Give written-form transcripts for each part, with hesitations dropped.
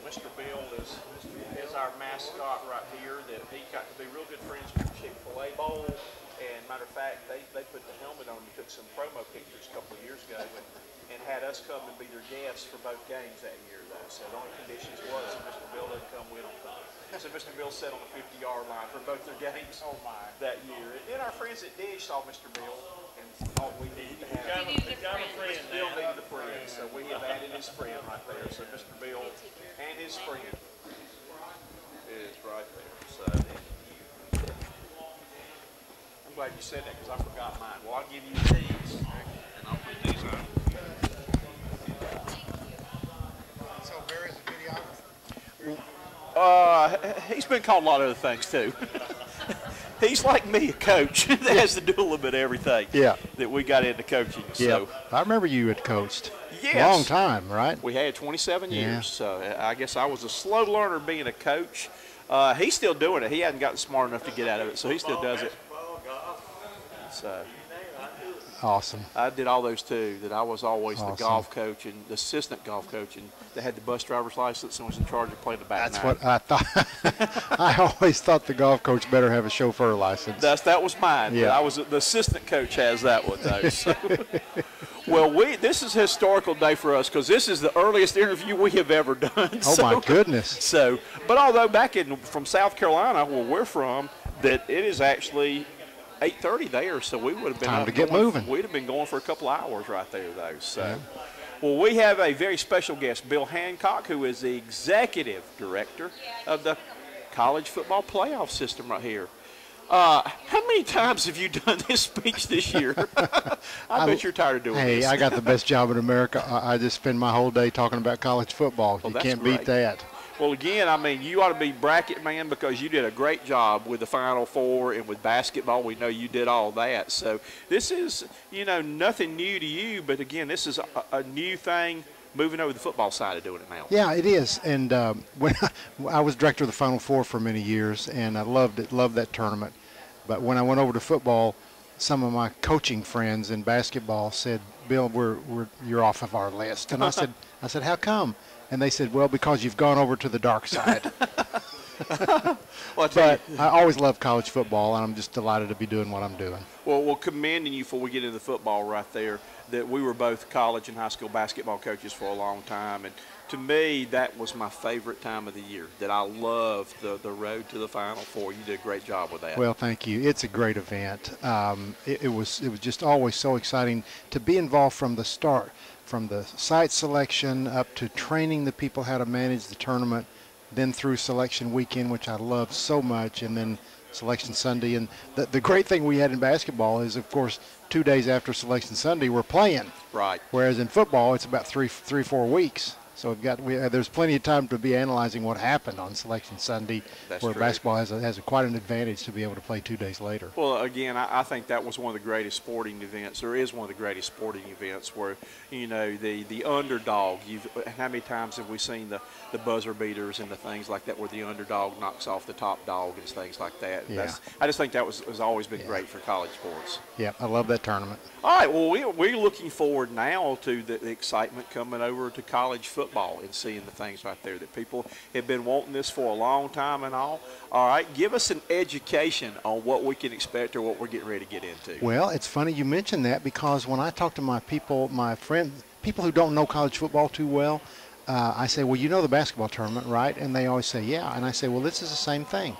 Mr. Bill is our mascot right here. That he got to be real good friends with Chick-fil-A Bowl. And matter of fact, they put the helmet on and took some promo pictures a couple of years ago and had us come and be their guests for both games that year, though. So the only conditions was that Mr. Bill didn't come, we don't come. So Mr. Bill sat on the 50-yard line for both their games that year. And then our friends at Dish saw Mr. Bill and thought we needed to have him. Mr. Bill needed a friend, so we have added his friend right there. So Mr. Bill and his friend is right there. So I'm glad you said that because I forgot mine. Well, I'll give you these, and I'll put these on. So Barry's a videographer? He's been called a lot of other things too. He's like me, a coach that has to do a little bit of everything. Yeah. That we got into coaching. So. I remember you had coached. Yes. Long time, right? We had 27 years. Yeah. So I guess I was a slow learner being a coach. He's still doing it. He hadn't gotten smart enough to get out of it, so he still does it. So. Awesome. I did all those too. That I was always the golf coach and the assistant golf coach, and they had the bus driver's license and was in charge of playing the back That's nine. what I thought. I always thought the golf coach better have a chauffeur license. That was mine. Yeah. I was the assistant coach has that one though. So. Well, this is a historical day for us because this is the earliest interview we have ever done. Oh my goodness! So, but although from South Carolina, where we're from, that it is actually 8:30 there, so we would have been time to get moving. We'd have been going for a couple hours right there, though. So, well, we have a very special guest, Bill Hancock, who is the executive director of the college football playoff system right here. How many times have you done this speech this year? I bet you're tired of doing this. Hey, I got the best job in America. I just spend my whole day talking about college football. Well, you can't beat that. Well, again, I mean, you ought to be bracket man because you did a great job with the Final Four and with basketball. We know you did all that. So this is, nothing new to you. But, again, this is a new thing moving over the football side of doing it now. Yeah, it is. And when I was director of the Final Four for many years, and I loved that tournament. But when I went over to football, some of my coaching friends in basketball said, Bill, you're off of our list. And I said, how come? And they said, well, because you've gone over to the dark side. But I always loved college football, and I'm just delighted to be doing what I'm doing. Well, commending you before we get into football right there, that we were both college and high school basketball coaches for a long time. And to me, that was my favorite time of the year, that I loved the road to the Final Four. You did a great job with that. Well, thank you. It's a great event. It was just always so exciting to be involved from the start, from the site selection up to training the people how to manage the tournament, then through selection weekend, which I loved so much, and then selection Sunday. And the great thing we had in basketball is, of course, 2 days after selection Sunday, we're playing. Right. Whereas in football, it's about 4 weeks. So there's plenty of time to be analyzing what happened on Selection Sunday, where basketball has quite an advantage to be able to play 2 days later. Well, again, I think that was one of the greatest sporting events. There is one of the greatest sporting events where, the underdog. How many times have we seen the buzzer beaters and the things like that where the underdog knocks off the top dog and things like that? Yeah. I just think that has always been great for college sports. Yeah, I love that tournament. All right, well, we're looking forward now to the excitement coming over to college football and seeing the things right there that people have been wanting this for a long time and all. All right, give us an education on what we can expect or what we're getting ready to get into. Well, it's funny you mentioned that because when I talk to my friends, people who don't know college football too well, I say, well, you know the basketball tournament, right? And they always say, yeah. And I say, well, this is the same thing.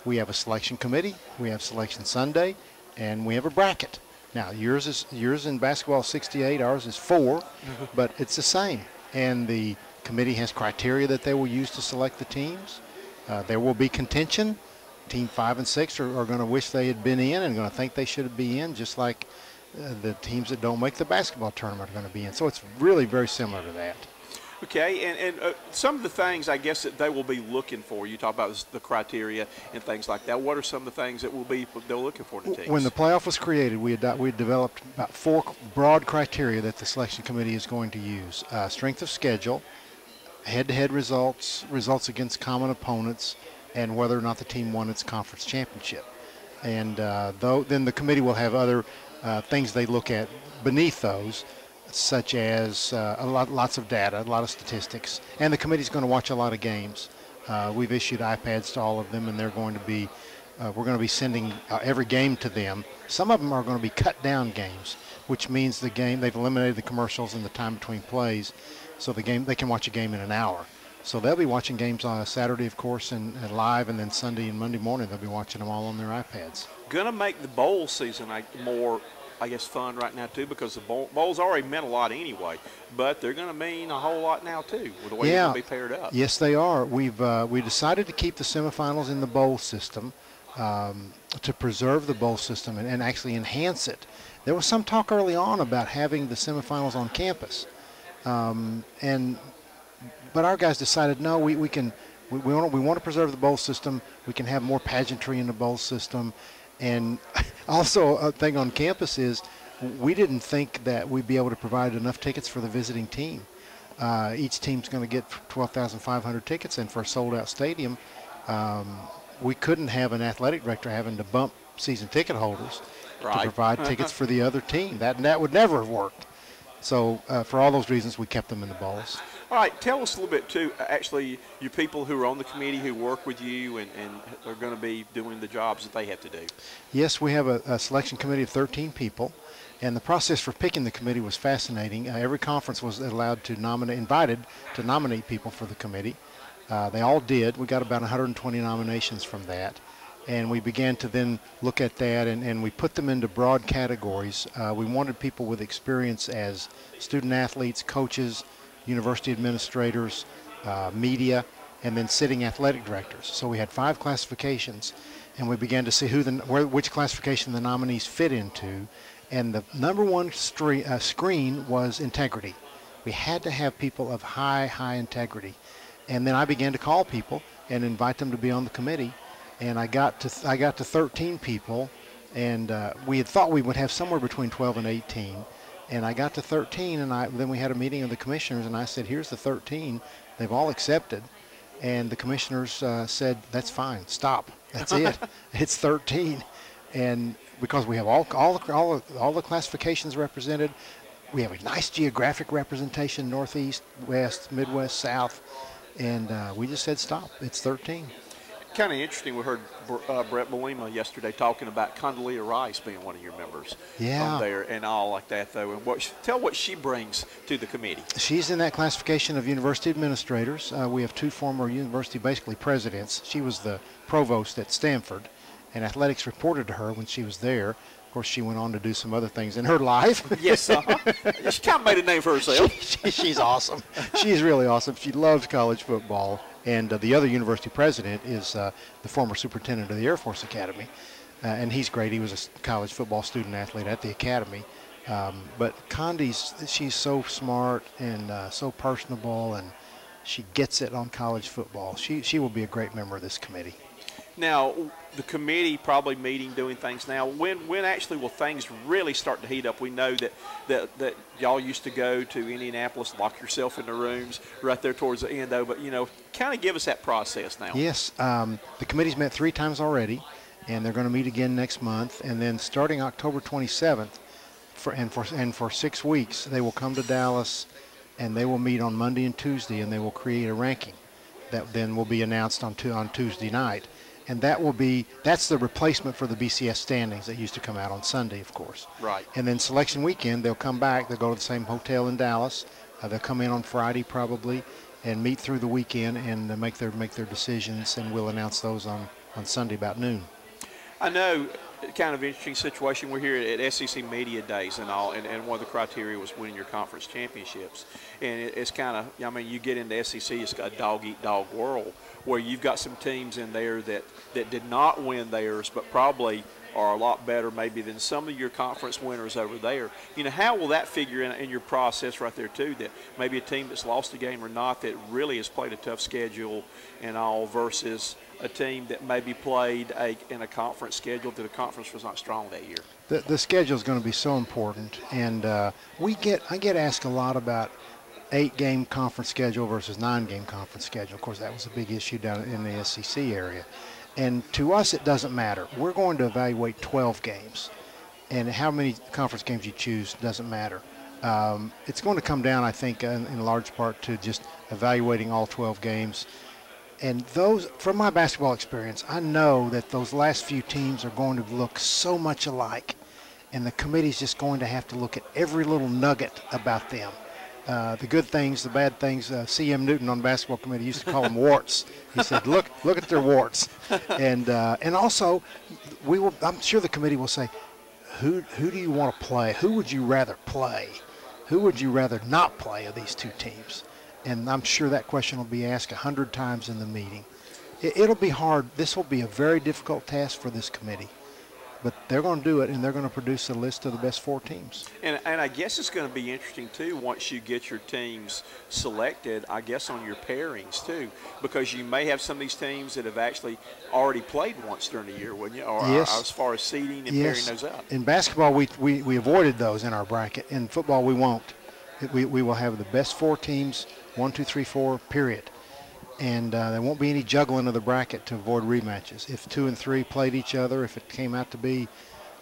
We have a selection committee, we have Selection Sunday, and we have a bracket. Now, yours in basketball is 68, ours is 4, but it's the same. And the committee has criteria that they will use to select the teams. There will be contention. Team 5 and 6 are going to wish they had been in and going to think they should be in, just like the teams that don't make the basketball tournament are going to be in. So it's really very similar to that. Okay, and some of the things, I guess, that they will be looking for. You talk about the criteria and things like that. What are some of the things that they're looking for in the teams? When the playoff was created, we developed about 4 broad criteria that the selection committee is going to use. Strength of schedule, head-to-head results against common opponents, and whether or not the team won its conference championship. And then the committee will have other things they look at beneath those, such as lots of data, a lot of statistics, and the committee's going to watch a lot of games. We've issued iPads to all of them, and they're going to be, we're going to be sending every game to them. Some of them are going to be cut down games, which means the game, they've eliminated the commercials and the time between plays, so the game, they can watch a game in an hour. So they'll be watching games on Saturday, of course, and live, and then Sunday and Monday morning they'll be watching them all on their iPads. Going to make the bowl season more, I guess, fun right now too, because the bowls already meant a lot anyway, but they're going to mean a whole lot now too with the way they're going to be paired up. Yes, they are. We decided to keep the semifinals in the bowl system to preserve the bowl system and actually enhance it. There was some talk early on about having the semifinals on campus, but our guys decided no, we want to preserve the bowl system. We can have more pageantry in the bowl system. And also a thing on campus is we didn't think that we'd be able to provide enough tickets for the visiting team. Each team's going to get 12,500 tickets, and for a sold-out stadium, we couldn't have an athletic director having to bump season ticket holders to provide tickets for the other team. That would never have worked. So for all those reasons, we kept them in the bowls. All right, tell us a little bit too, actually, you people who are on the committee who work with you and are going to be doing the jobs that they have to do. Yes, we have a selection committee of 13 people, and the process for picking the committee was fascinating. Every conference was invited to nominate people for the committee. They all did. We got about 120 nominations from that. And we began to then look at that, and we put them into broad categories. We wanted people with experience as student athletes, coaches, university administrators, media, and then sitting athletic directors. So we had 5 classifications, and we began to see which classification the nominees fit into. And the number one screen was integrity. We had to have people of high integrity. And then I began to call people and invite them to be on the committee. And I got to 13 people, and we had thought we would have somewhere between 12 and 18. And I got to 13, and then we had a meeting of the commissioners, and I said, here's the 13. They've all accepted. And the commissioners said, that's fine, stop. That's it. It's 13. And because we have all the classifications represented, we have a nice geographic representation, Northeast, West, Midwest, South, and we just said stop. It's 13. Kind of interesting. We heard Brett Belima yesterday talking about Condoleezza Rice being one of your members on there and all like that, though. And tell what she brings to the committee. She's in that classification of university administrators. We have 2 former university, basically presidents. She was the provost at Stanford, and athletics reported to her when she was there. Of course, she went on to do some other things in her life. Yes, she kind of made a name for herself. She's awesome. She's really awesome. She loves college football. And the other university president is the former superintendent of the Air Force Academy. And he's great. He was a college football student athlete at the academy. But Condi's, she's so smart and so personable, and she gets it on college football. She will be a great member of this committee. Now, the committee probably meeting, doing things now. When actually will things really start to heat up? We know that y'all used to go to Indianapolis, lock yourself in the rooms right there towards the end, though. But, kind of give us that process now. Yes. The committee's met 3 times already, and they're going to meet again next month. And then starting October 27th, for 6 weeks, they will come to Dallas, and they will meet on Monday and Tuesday, and they will create a ranking that then will be announced on Tuesday night. And that's the replacement for the BCS standings that used to come out on Sunday, of course. Right. And then selection weekend, they'll come back. They'll go to the same hotel in Dallas. They'll come in on Friday probably and meet through the weekend and make their decisions, and we'll announce those on Sunday about noon. I know, kind of interesting situation. We're here at SEC Media Days and all, and one of the criteria was winning your conference championships. And it's kind of, you get into SEC, it's got a dog-eat-dog world where you've got some teams in there that did not win theirs, but probably are a lot better maybe than some of your conference winners over there. How will that figure in your process right there too, that maybe a team that's lost a game or not that really has played a tough schedule and all versus a team that maybe played in a conference schedule that the conference was not strong that year? The schedule is going to be so important, and I get asked a lot about 8-game conference schedule versus 9-game conference schedule. Of course, that was a big issue down in the SEC area. And to us, it doesn't matter. We're going to evaluate 12 games. And how many conference games you choose doesn't matter. It's going to come down, I think, in large part to just evaluating all 12 games. And those, from my basketball experience, I know that those last few teams are going to look so much alike, and the committee's just going to have to look at every little nugget about them. The good things, the bad things. C.M. Newton on the basketball committee used to call them warts. He said, "Look at their warts," and also, I'm sure the committee will say, "Who do you want to play? Who would you rather play? Who would you rather not play of these two teams?" And I'm sure that question will be asked 100 times in the meeting. It'll be hard. This will be a very difficult task for this committee. But they're going to do it, and they're going to produce a list of the best 4 teams. And I guess it's going to be interesting, too, once you get your teams selected, I guess, on your pairings, too, because you may have some of these teams that have actually already played once during the year, wouldn't you? Or yes. As far as seeding and yes. pairing those up. In basketball, we avoided those in our bracket. In football, we won't. We will have the best 4 teams, 1, 2, 3, 4, period. And there won't be any juggling of the bracket to avoid rematches. If 2 and 3 played each other, if it came out to be,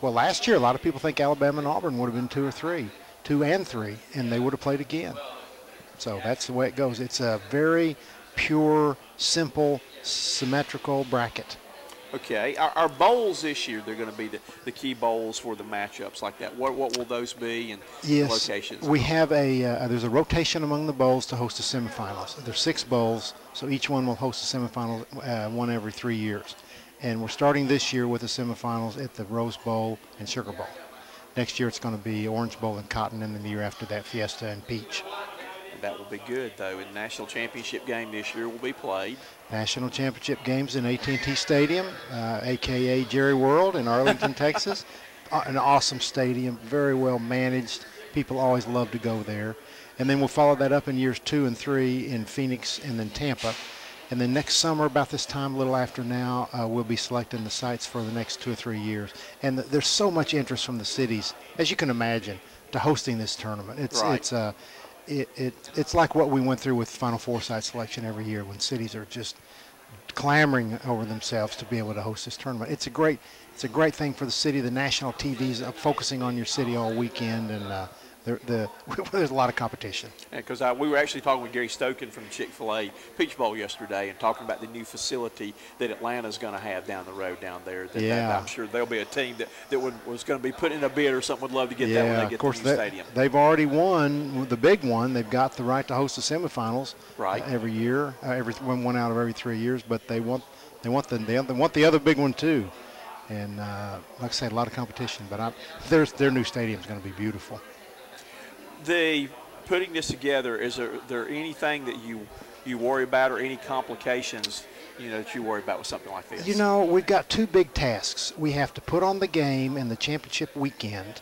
well, last year a lot of people think Alabama and Auburn would have been 2 or 3, 2 and 3, and they would have played again. So that's the way it goes. It's a very pure, simple, symmetrical bracket. Okay. Our bowls this year, they're going to be the key bowls for the matchups like that. What will those be and locations? We have there's a rotation among the bowls to host the semifinals. There's 6 bowls, so each one will host a semifinal one every 3 years. And we're starting this year with the semifinals at the Rose Bowl and Sugar Bowl. Next year it's going to be Orange Bowl and Cotton, and then the year after that Fiesta and Peach. That will be good, though. And the national championship game this year will be played. National championship games in AT&T Stadium, a.k.a. Jerry World in Arlington, Texas. An awesome stadium, very well managed. People always love to go there. And then we'll follow that up in years 2 and 3 in Phoenix and then Tampa. And then next summer, about this time, a little after now, we'll be selecting the sites for the next 2 or 3 years. And there's so much interest from the cities, as you can imagine, to hosting this tournament. It's like what we went through with Final Four site selection every year, when cities are just clamoring over themselves to be able to host this tournament. It's a great thing for the city. The national TVs are focusing on your city all weekend, and there's a lot of competition. Because we were actually talking with Gary Stokin from Chick-fil-A Peach Bowl yesterday and talking about the new facility that Atlanta's going to have down the road down there. I'm sure there'll be a team that was going to be putting in a bid or something would love to get that when they get the new stadium. They've already won the big one. They've got the right to host the semifinals every year, one out of every 3 years. But they want the other big one too. And like I say, a lot of competition. But their new stadium is going to be beautiful. Putting this together, is there anything that you worry about or any complications that you worry about with something like this? We've got 2 big tasks. We have to put on the game in the championship weekend.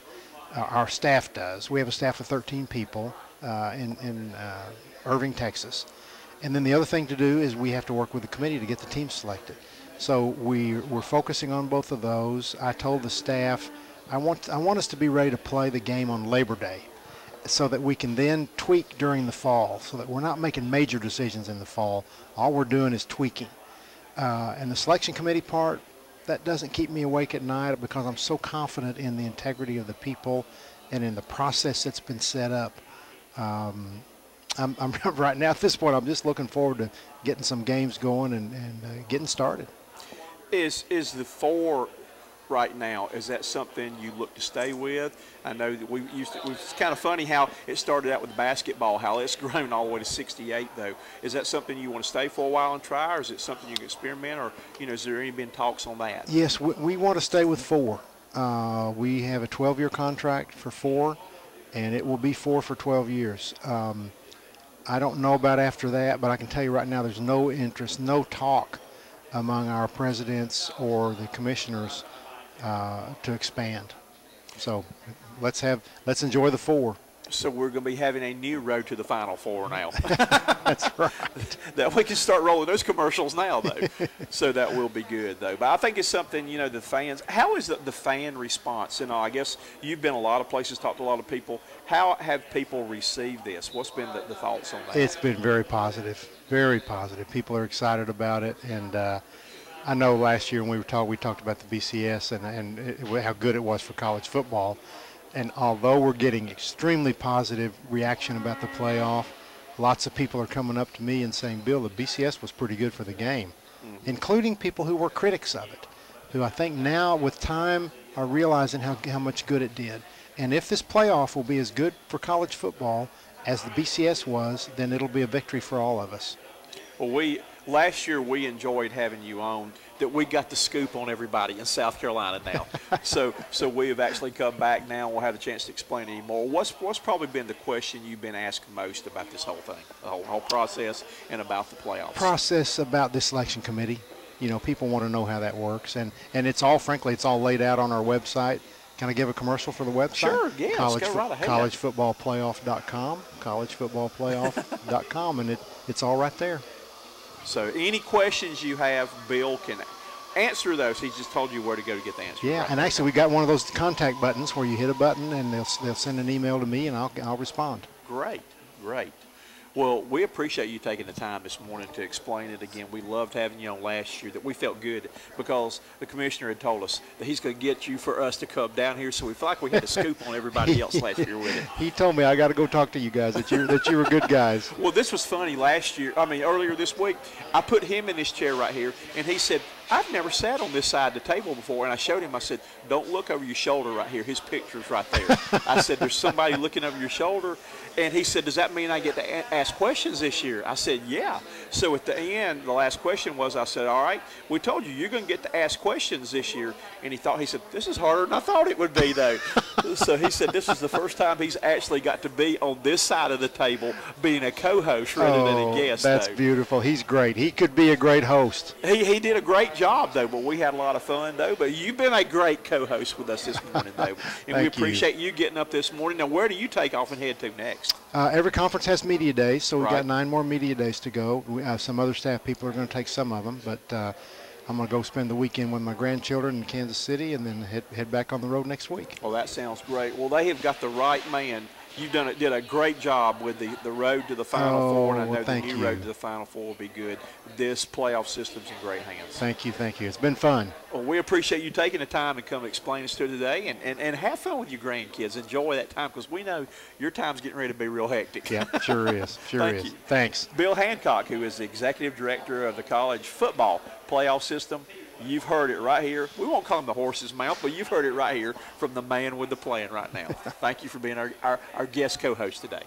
Our staff does. We have a staff of 13 people in Irving, Texas. And then the other thing to do is we have to work with the committee to get the team selected. So we're focusing on both of those. I told the staff I want us to be ready to play the game on Labor Day, so that we can then tweak during the fall, so that we're not making major decisions in the fall. All we're doing is tweaking. And the selection committee part, that doesn't keep me awake at night, because I'm so confident in the integrity of the people and in the process that's been set up. I'm right now at this point, I'm just looking forward to getting some games going and getting started. Is the 4 right now, is that something you look to stay with? I know that it's kind of funny how it started out with basketball, how it's grown all the way to 68 though. Is that something you want to stay for a while and try, or is it something you can experiment, or is there any been talks on that? Yes, we want to stay with 4. We have a 12-year contract for 4, and it will be 4 for 12 years. I don't know about after that, but I can tell you right now there's no interest, no talk among our presidents or the commissioners to expand. So let's enjoy the 4. So we're going to be having a new road to the Final Four now. That's right. That we can start rolling those commercials now, though. So that will be good, though. But I think it's something, the fans. How is the fan response? I guess you've been a lot of places, talked to a lot of people. How have people received this? What's been the thoughts on that? It's been very positive, very positive. People are excited about it, and I know last year when we talked about the BCS and how good it was for college football. And although we're getting extremely positive reaction about the playoff, lots of people are coming up to me and saying, Bill, the BCS was pretty good for the game, including people who were critics of it, who I think now with time are realizing how much good it did. And if this playoff will be as good for college football as the BCS was, then it'll be a victory for all of us. Well, last year we enjoyed having you on, that we got the scoop on everybody in South Carolina now. so we have actually come back now. We'll have a chance to explain any more. What's probably been the question you've been asked most about this whole thing, the whole process, and about the playoffs? Process about the selection committee. You know, people want to know how that works, and it's all, frankly, it's all laid out on our website. Can I give a commercial for the website? Sure, yeah, let's go right ahead. collegefootballplayoff.com, collegefootballplayoff.com, and it's all right there. So any questions you have, Bill can answer those. He just told you where to go to get the answer. Yeah, right and actually we got one of those contact buttons where you hit a button and they'll send an email to me and I'll respond. Great, great. Well, we appreciate you taking the time this morning to explain it again. We loved having you on last year. That we felt good because the commissioner had told us that he's going to get you for us to come down here. So we felt like we had a scoop on everybody else last year with it. He told me I got to go talk to you guys, that you were good guys. Well, this was funny earlier this week. I put him in this chair right here, and he said, I've never sat on this side of the table before. And I showed him, I said, don't look over your shoulder right here. His picture's right there. I said, there's somebody looking over your shoulder. And he said, does that mean I get to ask questions this year? I said, yeah. So at the end, the last question was, I said, all right, we told you you're going to get to ask questions this year. And he said, this is harder than I thought it would be, though. So he said this is the first time he's actually got to be on this side of the table being a co-host rather than a guest. That's beautiful. He's great. He could be a great host. He did a great job, though, but we had a lot of fun, though. But you've been a great co-host with us this morning, though. And we appreciate you getting up this morning. Now, where do you take off and head to next? Every conference has media days, so we've Right. got 9 more media days to go. Some other staff people are going to take some of them, but I'm going to go spend the weekend with my grandchildren in Kansas City and then head back on the road next week. Well, that sounds great. Well, they have got the right man. You did a great job with the road to the Final Four, and I know the new road to the Final Four will be good. This playoff system's in great hands. Thank you. It's been fun. Well, we appreciate you taking the time and come explain this to today, and have fun with your grandkids. Enjoy that time because we know your time's getting ready to be real hectic. Yeah, sure is. Thank you. Thanks. Bill Hancock, who is the executive director of the college football playoff system. You've heard it right here. We won't call him the horse's mouth, but you've heard it right here from the man with the plan right now. Thank you for being our guest co-host today.